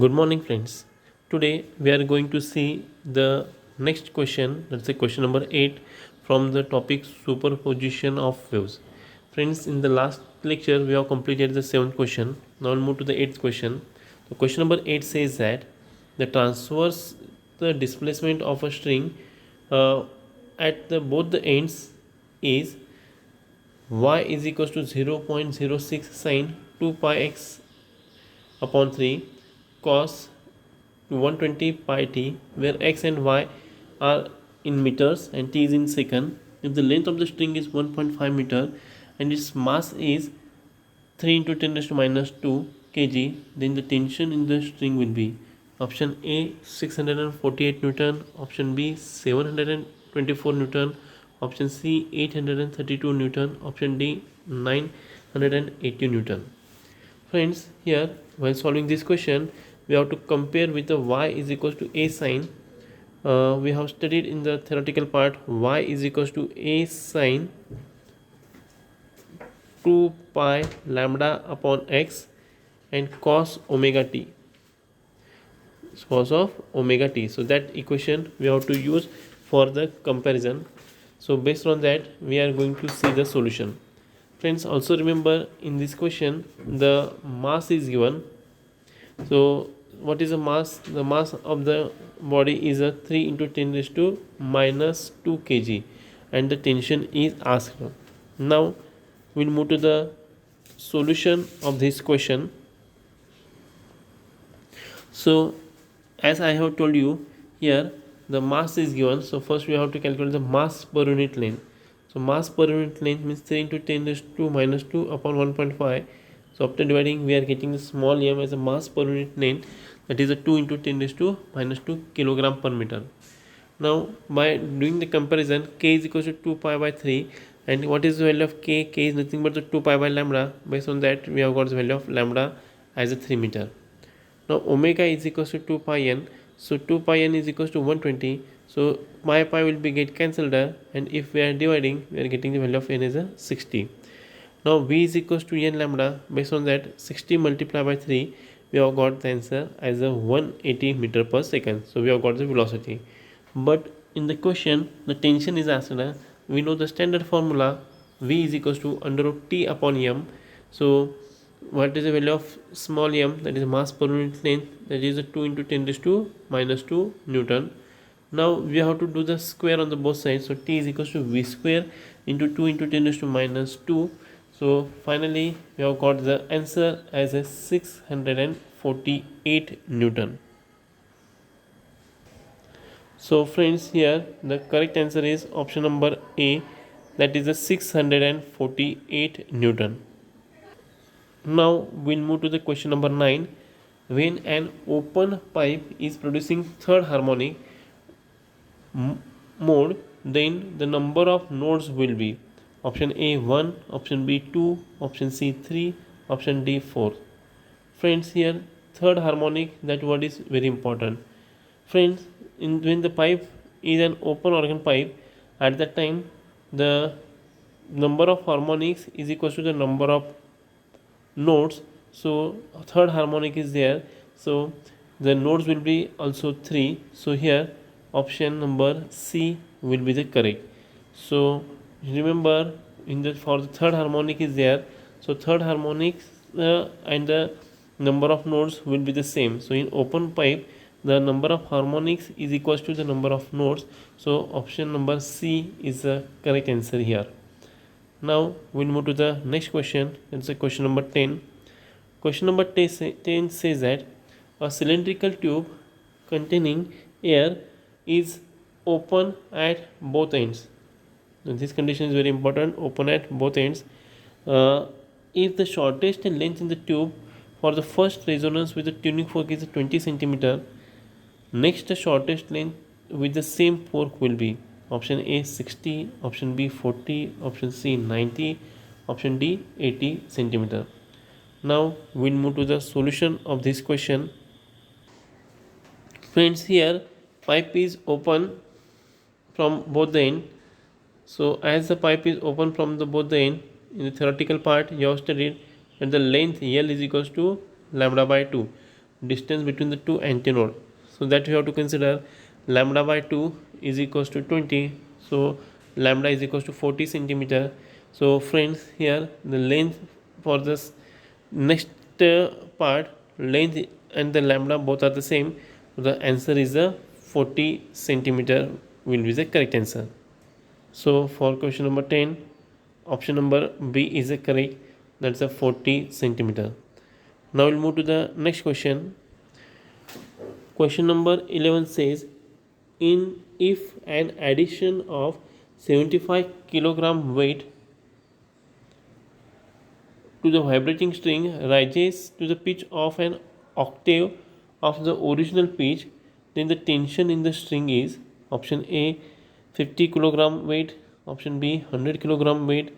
Good morning, friends. Today we are going to see the next question, that's the question number 8 from the topic superposition of waves. Friends, in the last lecture we have completed the 7th question. Now we'll move to the 8th question. The question number 8 says that the displacement of a string uh, at both the ends is y is equals to 0.06 sine 2 pi x upon 3 cos 120 pi t, where x and y are in meters and t is in second. If the length of the string is 1.5 meter and its mass is 3 into 10 raised to minus 2 kg, then the tension in the string will be option A 648 Newton, option B 724 Newton, option C 832 Newton, option D 980 Newton. Friends, here while solving this question, we have to compare with the y is equals to a sine. We have studied in the theoretical part y is equals to a sine 2 pi lambda upon x and cos omega t, cos of omega t. So that equation we have to use for the comparison. So based on that we are going to see the solution. Friends, also remember in this question the mass is given. So what is the mass? The mass of the body is a 3 into 10 raised to minus 2 kg and the tension is asked. Now we'll move to the solution of this question. So as I have told you, here the mass is given. So first we have to calculate the mass per unit length. So mass per unit length means 3 into 10 raised to minus 2 upon 1.5. So after dividing we are getting the small m as a mass per unit length, that is a 2 into 10 raised to minus 2 kilogram per meter. Now by doing the comparison, k is equal to 2 pi by 3, and what is the value of k? K is nothing but the 2 pi by lambda. Based on that we have got the value of lambda as a 3 meter. Now omega is equals to 2 pi n, so 2 pi n is equals to 120, so pi will be get cancelled, and if we are dividing we are getting the value of n as a 60. Now v is equals to n lambda. Based on that 60 multiplied by 3 we have got the answer as a 180 meter per second. So we have got the velocity, but in the question the tension is asked. We know the standard formula, v is equals to under root t upon m. So what is the value of small m? That is mass per unit length, that is a 2 into 10 raised to minus 2 Newton. Now we have to do the square on the both sides, so t is equals to v square into 2 into 10 raised to minus 2. So finally we have got the answer as a 648 Newton. So friends, here the correct answer is option number A, that is a 648 Newton. Now we'll move to the question number 9. When an open pipe is producing third harmonic mode, then the number of nodes will be option A 1, option B 2, option C 3, option D 4. Friends, here third harmonic, that word is very important. Friends, when the pipe is an open organ pipe, at that time the number of harmonics is equal to the number of nodes. So third harmonic is there, so the nodes will be also 3. So here option number C will be the correct. So remember, in the for the third harmonic is there, so third harmonics and the number of nodes will be the same. So in open pipe the number of harmonics is equals to the number of nodes, so option number C is the correct answer here. Now we'll move to the next question. It's a question number 10. Question number 10 says that a cylindrical tube containing air is open at both ends. Now, this condition is very important, open at both ends. If the shortest length in the tube for the first resonance with the tuning fork is 20 cm, next shortest length with the same fork will be option A 60, option B 40, option C 90, option D 80 cm. Now we'll move to the solution of this question. Friends, here pipe is open from both the end. So as the pipe is open from the both the end, in the theoretical part you have studied that the length L is equals to lambda by 2. distance between the two antinodes. So that we have to consider lambda by 2 is equals to 20. So lambda is equals to 40 centimeter. So friends, here the length for this next part, length and the lambda both are the same. So the answer is the 40 centimeter will be the correct answer. So for question number 10, option number B is the correct, that's a 40 centimeter. Now we'll move to the next question. Question number 11 says, in if an addition of 75 kilogram weight to the vibrating string rises to the pitch of an octave of the original pitch, then the tension in the string is option A 50 kilogram weight, option B 100 kilogram weight,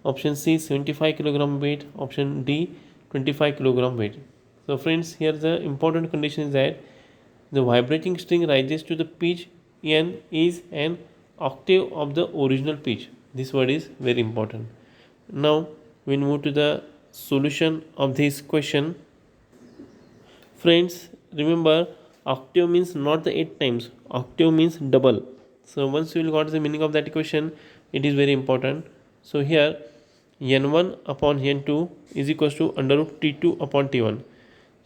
option C 75 kilogram weight, option D 25 kilogram weight. So friends, here the important condition is that the vibrating string rises to the pitch n is an octave of the original pitch. This word is very important. Now we move to the solution of this question. Friends, remember octave means not the 8 times, octave means double. So once you will got the meaning of that equation, it is very important. So here n1 upon n2 is equals to under root t2 upon t1.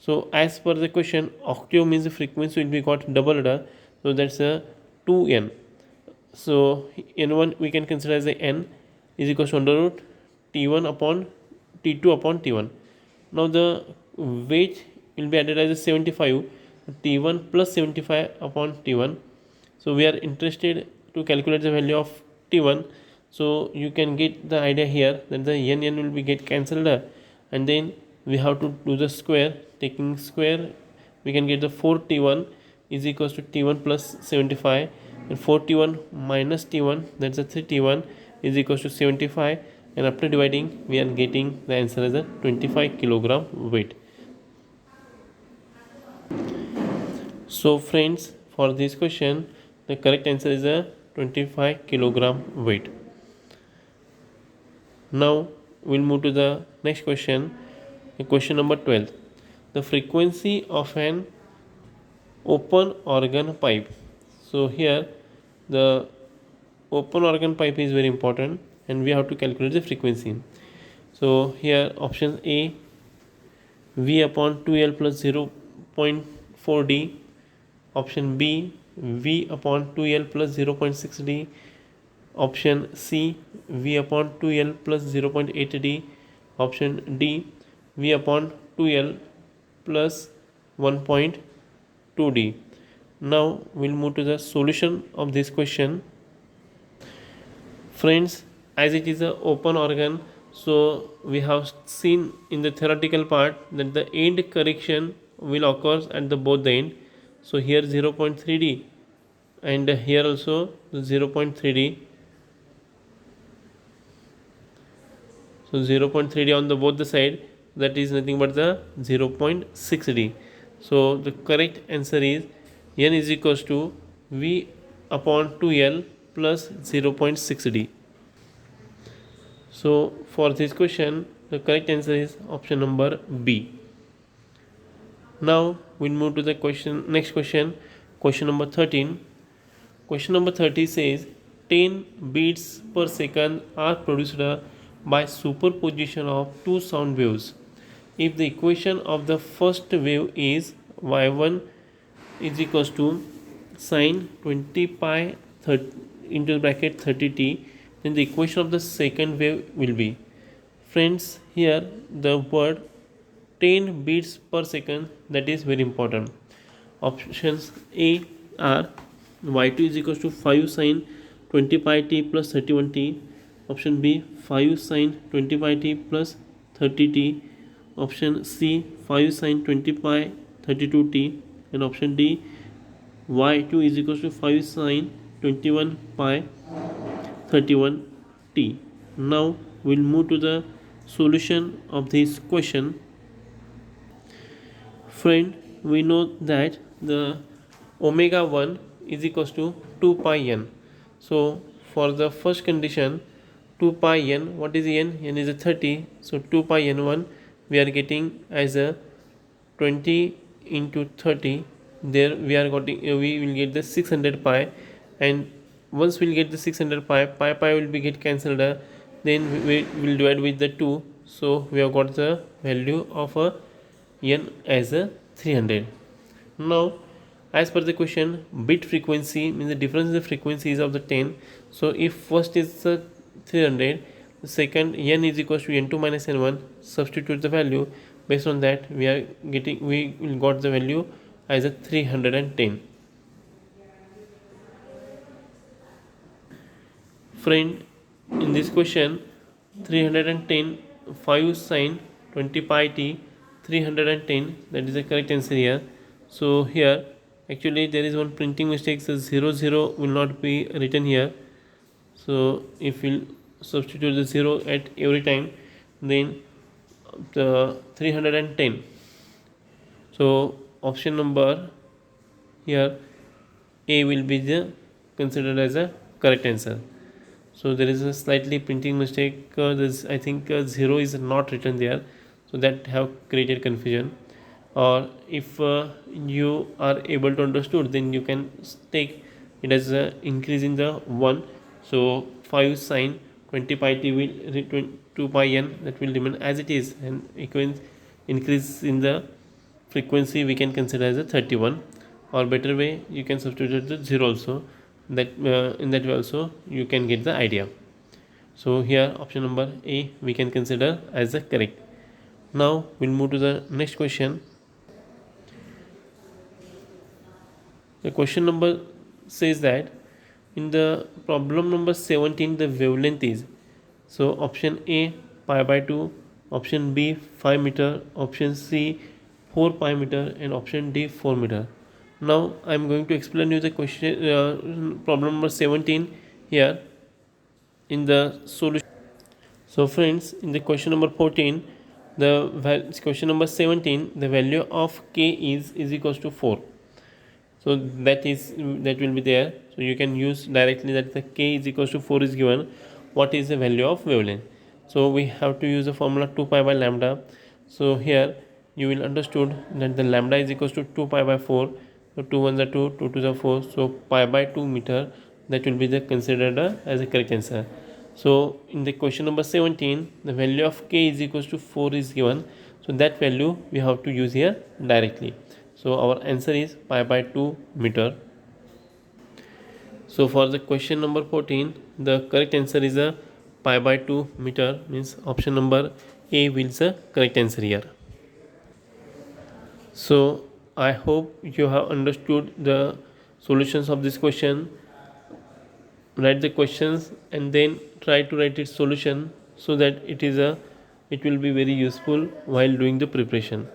So as per the question, octave means the frequency will be got doubled. So that's a 2n. So n1 we can consider as a n is equals to under root t1 upon t2 upon t1. Now the weight will be added as a 75, t1 plus 75 upon t1. So we are interested to calculate the value of t1. So you can get the idea here that the n will be get cancelled, and then we have to do the square. Taking square, we can get the 4t1 is equals to t1 plus 75, and 4t1 minus t1, that's a 3t1 is equals to 75, and after dividing we are getting the answer as a 25 kilogram weight. So friends, for this question the correct answer is a 25 kilogram weight. Now we'll move to the next question, question number 12. The frequency of an open organ pipe. So here the open organ pipe is very important and we have to calculate the frequency. So here option A V upon 2L plus 0.4 D, option B V upon 2L plus 0.6 D, option C V upon 2L plus 0.8 D, option D V upon 2L plus 1.2 D. Now we'll move to the solution of this question. Friends, as it is an open organ, so we have seen in the theoretical part that the end correction will occur at the both the end. So here 0.3 D and here also 0.3 D. So 0.3 D on the both the side, that is nothing but the 0.6 D. So the correct answer is n is equals to V upon 2L plus 0.6 D. So for this question the correct answer is option number B. Now we'll move to the next question, question number 13. Question number 30 says 10 beats per second are produced by superposition of two sound waves. If the equation of the first wave is y1 is equals to sine 20 pi into bracket 30t, then the equation of the second wave will be, friends, here the word 10 beats per second, that is very important. Options A are y2 is equals to 5 sine 20 pi t plus 31t, option B 5 sine 20 pi t plus 30t, option C 5 sine 20 pi 32t, and option D y2 is equals to 5 sine 21 pi 31t. Now we'll move to the solution of this question. Friend, we know that the omega 1 is equals to 2 pi n. So for the first condition 2 pi n, what is n? N is a 30, so 2 pi n1 we are getting as a 20 into 30, there we are getting we will get the 600 pi, and once we'll get the 600 pi will be get cancelled, then we will divide with the 2, so we have got the value of a n as a 300. Now as per the question, bit frequency means the difference in the frequencies of the 10. So if first is 300, the second n is equals to n2 minus n1, substitute the value. Based on that, we will got the value as a 310. Friend, in this question, 310 5 sine 20 pi t 310, that is the correct answer here. So here actually there is one printing mistake, so 00 will not be written here. So if we'll substitute the 0 at every time, then the 310. So option number here A will be the considered as a correct answer. So there is a slightly printing mistake, this I think 0 is not written there, so that have created confusion. Or if you are able to understood, then you can take it as a increase in the 1. So 5 sine 20 pi t will 2 pi n, that will remain as it is, and increase in the frequency we can consider as a 31. Or better way, you can substitute the 0 also, that in that way also you can get the idea. So here option number A we can consider as the correct. Now we'll move to the next question. The question number says that in the problem number 17 the wavelength is, so option A pi by 2, option B 5 meter, option C 4 pi meter, and option D 4 meter. Now I am going to explain you the question problem number 17 here in the solution. So friends, in the question number 14, the question number 17, the value of k is equals to 4. So that will be there, so you can use directly that the k is equals to 4 is given. What is the value of wavelength? So we have to use the formula 2 pi by lambda. So here you will understood that the lambda is equals to 2 pi by 4. So 2 1s are 2, 2 2s are 4, so pi by 2 meter, that will be the considered as a correct answer. So in the question number 17, the value of k is equals to 4 is given, so that value we have to use here directly. So our answer is pi by 2 meter. So for the question number 14, the correct answer is a pi by 2 meter, means option number A will be the correct answer here. So I hope you have understood the solutions of this question. Write the questions and then try to write its solution, so that it will be very useful while doing the preparation.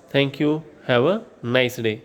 Thank you. Have a nice day.